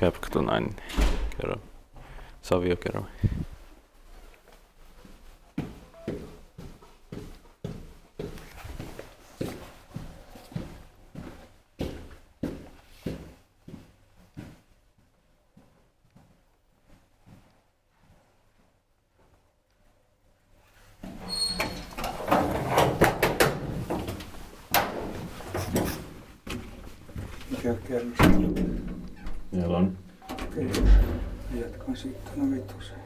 Kääpakatu 9 Kerava. Savio Kerava. Mikä kerrasta? Meillä on. Okei, jatkan sitten no vitoseen.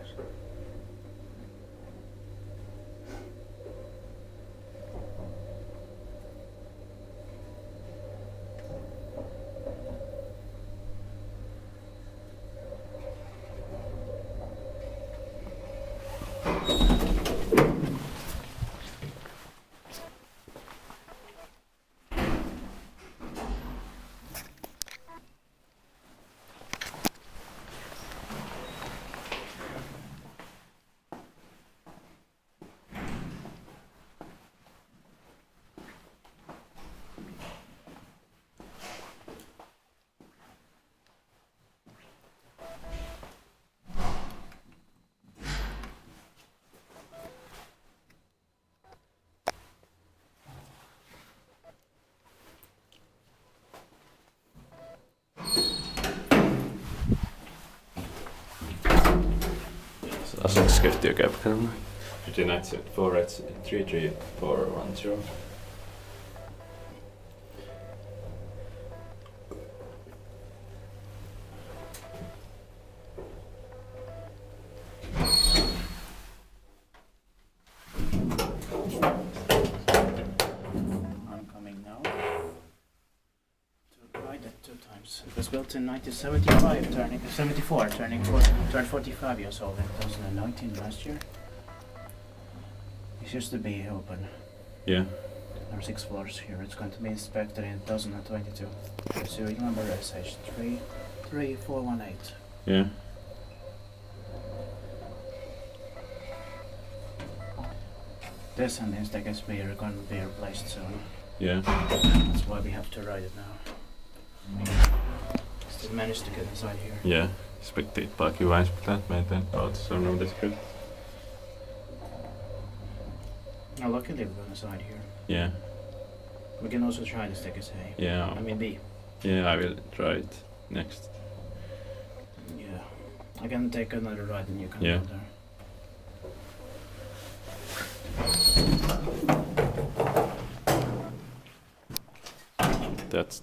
Asumisyhtiö Kääpakatu. 33410. I'm coming now to ride it 2 times. It was built in 1975, turning 74, turned 45 years old in 2019 last year. It used to be open. Yeah. There are 6 floors here. It's going to be inspected in 2022. The serial number is H33418. Yeah. This and the staircase are going to be replaced soon. Yeah. That's why we have to ride it now. Still managed to get inside here. Yeah. Spektiitpaakin meitä autossa on uudestaan. Now luckily we're on the side here. Yeah. We can also try the staircase A. Yeah. I mean B. Yeah, I will try it next. Yeah. I can take another ride and you can Yeah. go there. That's